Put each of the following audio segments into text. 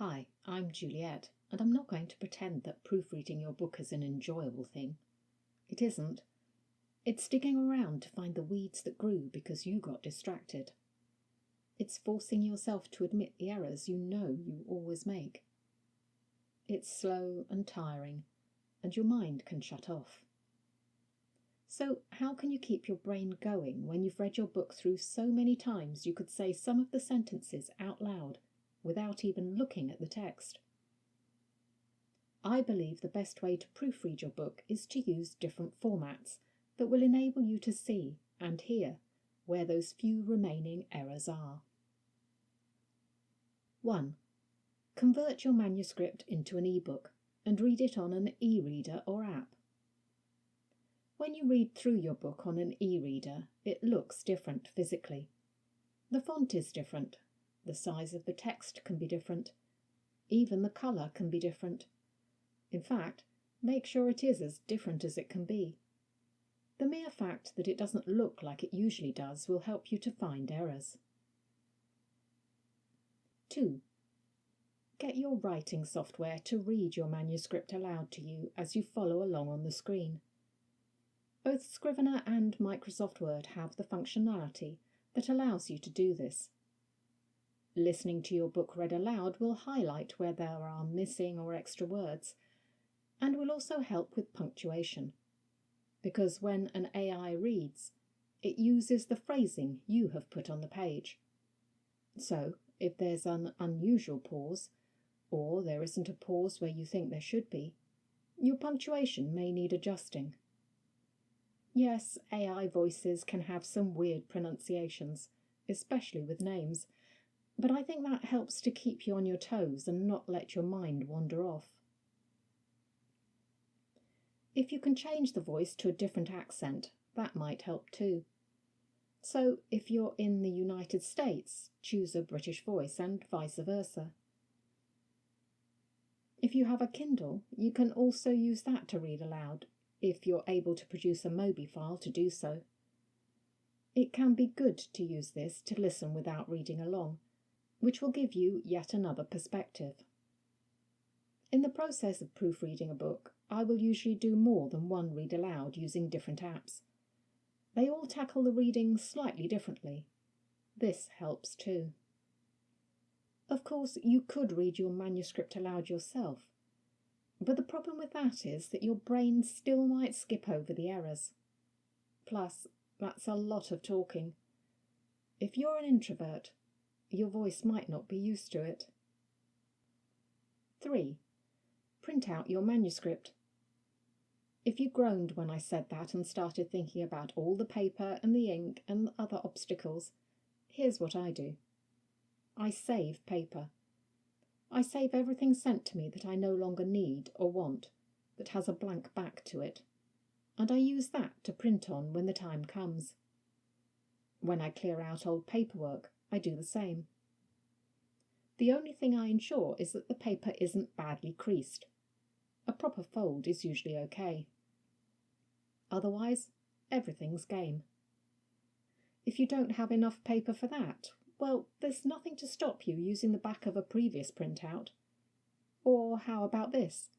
Hi, I'm Juliet, and I'm not going to pretend that proofreading your book is an enjoyable thing. It isn't. It's digging around to find the weeds that grew because you got distracted. It's forcing yourself to admit the errors you know you always make. It's slow and tiring, and your mind can shut off. So how can you keep your brain going when you've read your book through so many times you could say some of the sentences out loud without even looking at the text? I believe the best way to proofread your book is to use different formats that will enable you to see and hear where those few remaining errors are. 1. Convert your manuscript into an e-book and read it on an e-reader or app. When you read through your book on an e-reader, it looks different physically. The font is different, the size of the text can be different, even the colour can be different. In fact, make sure it is as different as it can be. The mere fact that it doesn't look like it usually does will help you to find errors. 2. Get your writing software to read your manuscript aloud to you as you follow along on the screen. Both Scrivener and Microsoft Word have the functionality that allows you to do this. Listening to your book read aloud will highlight where there are missing or extra words, and will also help with punctuation, because when an AI reads, it uses the phrasing you have put on the page. So, if there's an unusual pause, or there isn't a pause where you think there should be, your punctuation may need adjusting. Yes, AI voices can have some weird pronunciations, especially with names, but I think that helps to keep you on your toes and not let your mind wander off. If you can change the voice to a different accent, that might help too. So, if you're in the United States, choose a British voice and vice versa. If you have a Kindle, you can also use that to read aloud, if you're able to produce a Mobi file to do so. It can be good to use this to listen without reading along, which will give you yet another perspective. In the process of proofreading a book, I will usually do more than one read aloud using different apps. They all tackle the reading slightly differently. This helps too. Of course, you could read your manuscript aloud yourself, but the problem with that is that your brain still might skip over the errors. Plus, that's a lot of talking. If you're an introvert, your voice might not be used to it. 3. Print out your manuscript. If you groaned when I said that and started thinking about all the paper and the ink and other obstacles, here's what I do. I save paper. I save everything sent to me that I no longer need or want, that has a blank back to it, and I use that to print on when the time comes. When I clear out old paperwork, I do the same. The only thing I ensure is that the paper isn't badly creased. A proper fold is usually okay. Otherwise, everything's game. If you don't have enough paper for that, well, there's nothing to stop you using the back of a previous printout. Or how about this?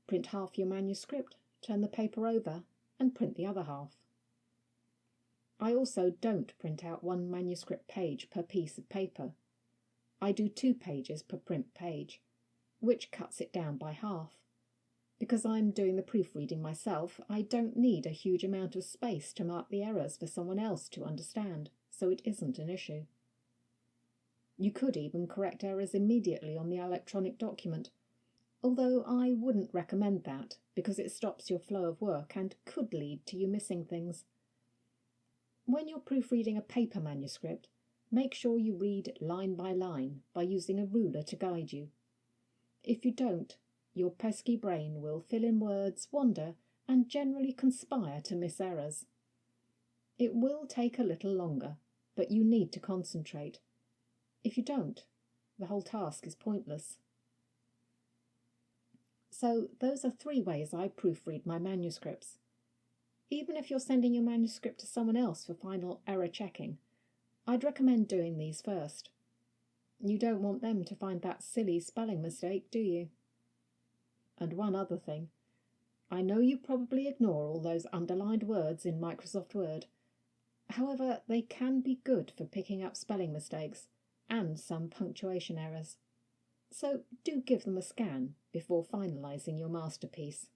Print half your manuscript, turn the paper over, and print the other half. I also don't print out one manuscript page per piece of paper. I do 2 pages per print page, which cuts it down by half. Because I'm doing the proofreading myself, I don't need a huge amount of space to mark the errors for someone else to understand, so it isn't an issue. You could even correct errors immediately on the electronic document, although I wouldn't recommend that because it stops your flow of work and could lead to you missing things. When you're proofreading a paper manuscript, make sure you read line by line by using a ruler to guide you. If you don't, your pesky brain will fill in words, wander, and generally conspire to miss errors. It will take a little longer, but you need to concentrate. If you don't, the whole task is pointless. So those are 3 ways I proofread my manuscripts. Even if you're sending your manuscript to someone else for final error checking, I'd recommend doing these first. You don't want them to find that silly spelling mistake, do you? And one other thing. I know you probably ignore all those underlined words in Microsoft Word. However, they can be good for picking up spelling mistakes and some punctuation errors. So do give them a scan before finalising your masterpiece.